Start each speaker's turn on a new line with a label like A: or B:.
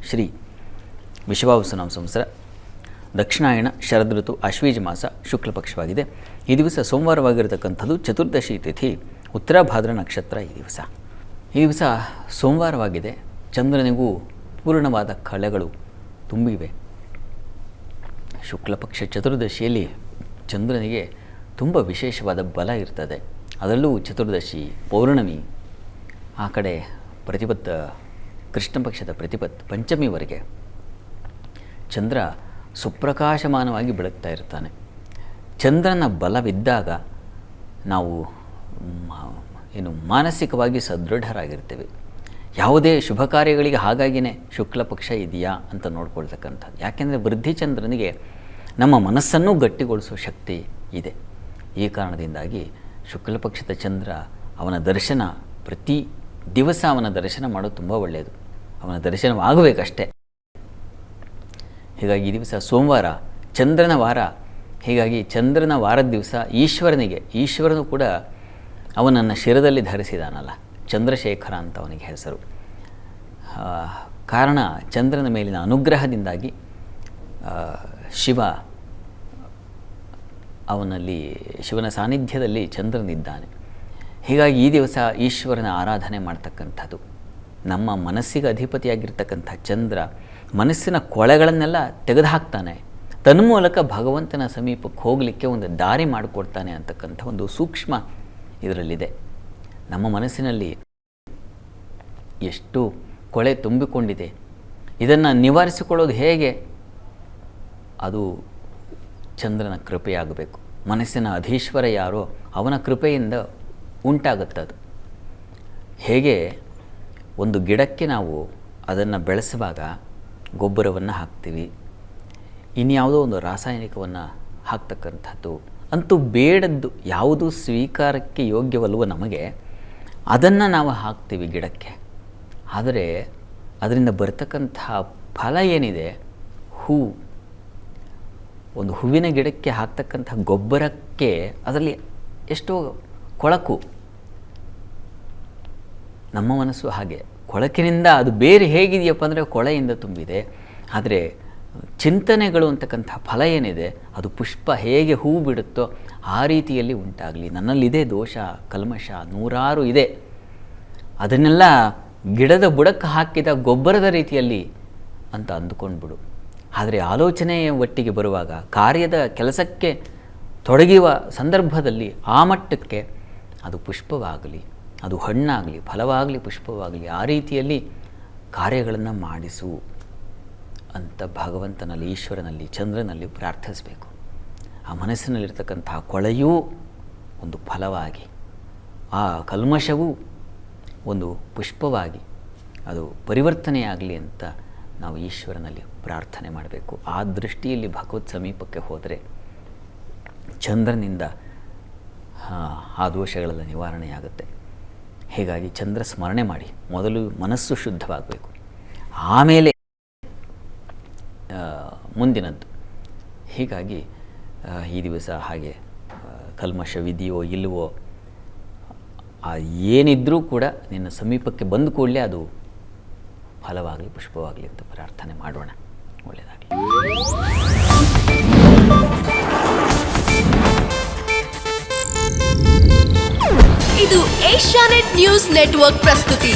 A: ಶ್ರೀ ವಿಶ್ವಾವಸುನಾಮ ಸಂವತ್ಸರ ದಕ್ಷಿಣಾಯಣ ಶರದ್ ಋತು ಆಶ್ವೀಜ ಮಾಸ ಶುಕ್ಲಪಕ್ಷವಾಗಿದೆ. ಈ ದಿವಸ ಸೋಮವಾರವಾಗಿರತಕ್ಕಂಥದ್ದು, ಚತುರ್ದಶಿ ತಿಥಿ, ಉತ್ತರಾಭಾದ್ರ ನಕ್ಷತ್ರ. ಈ ದಿವಸ ಸೋಮವಾರವಾಗಿದೆ. ಚಂದ್ರನಿಗೂ ಪೂರ್ಣವಾದ ಕಳೆಗಳು ತುಂಬಿವೆ. ಶುಕ್ಲಪಕ್ಷ ಚತುರ್ದಶಿಯಲ್ಲಿ ಚಂದ್ರನಿಗೆ ತುಂಬ ವಿಶೇಷವಾದ ಬಲ ಇರ್ತದೆ. ಅದರಲ್ಲೂ ಚತುರ್ದಶಿ, ಪೌರ್ಣಮಿ, ಆ ಕಡೆ ಪ್ರತಿಪತ್, ಕೃಷ್ಣ ಪಕ್ಷದ ಪ್ರತಿಪತ್ ಪಂಚಮಿವರೆಗೆ ಚಂದ್ರ ಸುಪ್ರಕಾಶಮಾನವಾಗಿ ಬೆಳಗ್ತಾ ಇರ್ತಾನೆ. ಚಂದ್ರನ ಬಲವಿದ್ದಾಗ ನಾವು ಮಾನಸಿಕವಾಗಿ ಸದೃಢರಾಗಿರ್ತೇವೆ. ಯಾವುದೇ ಶುಭ ಕಾರ್ಯಗಳಿಗೆ ಹಾಗಾಗಿಯೇ ಶುಕ್ಲಪಕ್ಷ ಇದೆಯಾ ಅಂತ ನೋಡ್ಕೊಳ್ತಕ್ಕಂಥದ್ದು. ಯಾಕೆಂದರೆ ವೃದ್ಧಿಚಂದ್ರನಿಗೆ ನಮ್ಮ ಮನಸ್ಸನ್ನು ಗಟ್ಟಿಗೊಳಿಸುವ ಶಕ್ತಿ ಇದೆ. ಈ ಕಾರಣದಿಂದಾಗಿ ಶುಕ್ಲಪಕ್ಷದ ಚಂದ್ರ, ಅವನ ದರ್ಶನ ಪ್ರತಿ ದಿವಸ ಅವನ ದರ್ಶನ ಮಾಡೋದು ತುಂಬ ಒಳ್ಳೆಯದು. ಅವನ ದರ್ಶನವಾಗಬೇಕಷ್ಟೇ. ಹೀಗಾಗಿ ಈ ದಿವಸ ಸೋಮವಾರ, ಚಂದ್ರನ ವಾರ. ಹೀಗಾಗಿ ಚಂದ್ರನ ವಾರದ ದಿವಸ ಈಶ್ವರನು ಕೂಡ ಅವನನ್ನು ಶಿರದಲ್ಲಿ ಧರಿಸಿದಾನಲ್ಲ, ಚಂದ್ರಶೇಖರ ಅಂತ ಅವನಿಗೆ ಹೆಸರು. ಕಾರಣ ಚಂದ್ರನ ಮೇಲಿನ ಅನುಗ್ರಹದಿಂದಾಗಿ ಶಿವನ ಸಾನ್ನಿಧ್ಯದಲ್ಲಿ ಚಂದ್ರನಿದ್ದಾನೆ. ಹೀಗಾಗಿ ಈ ದಿವಸ ಈಶ್ವರನ ಆರಾಧನೆ ಮಾಡ್ತಕ್ಕಂಥದ್ದು. ನಮ್ಮ ಮನಸ್ಸಿಗೆ ಅಧಿಪತಿಯಾಗಿರ್ತಕ್ಕಂಥ ಚಂದ್ರ ಮನಸ್ಸಿನ ಕೊಳೆಗಳನ್ನೆಲ್ಲ ತೆಗೆದುಹಾಕ್ತಾನೆ. ತನ್ಮೂಲಕ ಭಗವಂತನ ಸಮೀಪಕ್ಕೆ ಹೋಗಲಿಕ್ಕೆ ಒಂದು ದಾರಿ ಮಾಡಿಕೊಡ್ತಾನೆ ಅಂತಕ್ಕಂಥ ಒಂದು ಸೂಕ್ಷ್ಮ ಇದರಲ್ಲಿದೆ. ನಮ್ಮ ಮನಸ್ಸಿನಲ್ಲಿ ಎಷ್ಟು ಕೊಳೆ ತುಂಬಿಕೊಂಡಿದೆ, ಇದನ್ನು ನಿವಾರಿಸಿಕೊಳ್ಳೋದು ಹೇಗೆ? ಅದು ಚಂದ್ರನ ಕೃಪೆಯಾಗಬೇಕು. ಮನಸ್ಸಿನ ಅಧೀಶ್ವರ ಯಾರೋ ಅವನ ಕೃಪೆಯಿಂದ ಉಂಟಾಗುತ್ತದು. ಹೇಗೆ ಒಂದು ಗಿಡಕ್ಕೆ ನಾವು ಅದನ್ನು ಬೆಳೆಸುವಾಗ ಗೊಬ್ಬರವನ್ನು ಹಾಕ್ತೀವಿ, ಇನ್ಯಾವುದೋ ಒಂದು ರಾಸಾಯನಿಕವನ್ನು ಹಾಕ್ತಕ್ಕಂಥದ್ದು, ಅಂತೂ ಬೇಡದ್ದು ಯಾವುದು ಸ್ವೀಕಾರಕ್ಕೆ ಯೋಗ್ಯವಲ್ವೋ ನಮಗೆ, ಅದನ್ನು ನಾವು ಹಾಕ್ತೀವಿ ಗಿಡಕ್ಕೆ. ಆದರೆ ಅದರಿಂದ ಬರ್ತಕ್ಕಂಥ ಫಲ ಏನಿದೆ, ಒಂದು ಹೂವಿನ ಗಿಡಕ್ಕೆ ಹಾಕ್ತಕ್ಕಂಥ ಗೊಬ್ಬರಕ್ಕೆ ಅದರಲ್ಲಿ ಎಷ್ಟೋ ಕೊಳಕು. ನಮ್ಮ ಮನಸ್ಸು ಹಾಗೆ ಕೊಳಕಿನಿಂದ ಅದು ಬೇರೆ ಹೇಗಿದೆಯಪ್ಪ ಅಂದರೆ ಕೊಳೆಯಿಂದ ತುಂಬಿದೆ. ಆದರೆ ಚಿಂತನೆಗಳು ಅಂತಕ್ಕಂಥ ಫಲ ಏನಿದೆ, ಅದು ಪುಷ್ಪ ಹೇಗೆ ಹೂ ಬಿಡುತ್ತೋ ಆ ರೀತಿಯಲ್ಲಿ ಉಂಟಾಗಲಿ. ನನ್ನಲ್ಲಿದೆ ದೋಷ, ಕಲ್ಮಶ ನೂರಾರು ಇದೆ, ಅದನ್ನೆಲ್ಲ ಗಿಡದ ಬುಡಕ್ಕೆ ಹಾಕಿದ ಗೊಬ್ಬರದ ರೀತಿಯಲ್ಲಿ ಅಂತ ಅಂದುಕೊಂಡ್ಬಿಡು. ಆದರೆ ಆಲೋಚನೆಯ ಒಟ್ಟಿಗೆ ಬರುವಾಗ, ಕಾರ್ಯದ ಕೆಲಸಕ್ಕೆ ತೊಡಗುವ ಸಂದರ್ಭದಲ್ಲಿ ಆ ಮಟ್ಟಕ್ಕೆ ಅದು ಪುಷ್ಪವಾಗಲಿ, ಅದು ಹಣ್ಣಾಗಲಿ, ಫಲವಾಗಲಿ, ಪುಷ್ಪವಾಗಲಿ, ಆ ರೀತಿಯಲ್ಲಿ ಕಾರ್ಯಗಳನ್ನು ಮಾಡಿಸು ಅಂತ ಭಗವಂತನಲ್ಲಿ, ಈಶ್ವರನಲ್ಲಿ, ಚಂದ್ರನಲ್ಲಿ ಪ್ರಾರ್ಥಿಸಬೇಕು. ಆ ಮನಸ್ಸಿನಲ್ಲಿರ್ತಕ್ಕಂಥ ಕೊಳೆಯೂ ಒಂದು ಫಲವಾಗಿ, ಆ ಕಲ್ಮಶವೂ ಒಂದು ಪುಷ್ಪವಾಗಿ ಅದು ಪರಿವರ್ತನೆಯಾಗಲಿ ಅಂತ ನಾವು ಈಶ್ವರನಲ್ಲಿ ಪ್ರಾರ್ಥನೆ ಮಾಡಬೇಕು. ಆ ದೃಷ್ಟಿಯಲ್ಲಿ ಭಗವತ್ ಸಮೀಪಕ್ಕೆ ಹೋದರೆ ಚಂದ್ರನಿಂದ ಆ ದೋಷಗಳೆಲ್ಲ ನಿವಾರಣೆಯಾಗುತ್ತೆ. ಹೀಗಾಗಿ ಚಂದ್ರ ಸ್ಮರಣೆ ಮಾಡಿ ಮೊದಲು ಮನಸ್ಸು ಶುದ್ಧವಾಗಬೇಕು, ಆಮೇಲೆ ಮುಂದಿನದ್ದು. ಹೀಗಾಗಿ ಈ ದಿವಸ ಹಾಗೆ ಕಲ್ಮಶವಿದೆಯೋ ಇಲ್ಲವೋ, ಏನಿದ್ರೂ ಕೂಡ ನಿನ್ನ ಸಮೀಪಕ್ಕೆ ಬಂದು ಕೂಡಲೇ ಅದು ಫಲವಾಗಲಿ, ಪುಷ್ಪವಾಗಲಿ ಅಂತ ಪ್ರಾರ್ಥನೆ ಮಾಡೋಣ. ಒಳ್ಳೆಯದಾಗಲಿ.
B: ಇದು ಏಷ್ಯಾನೆಟ್ ನ್ಯೂಸ್ ನೆಟ್ವರ್ಕ್ ಪ್ರಸ್ತುತಿ.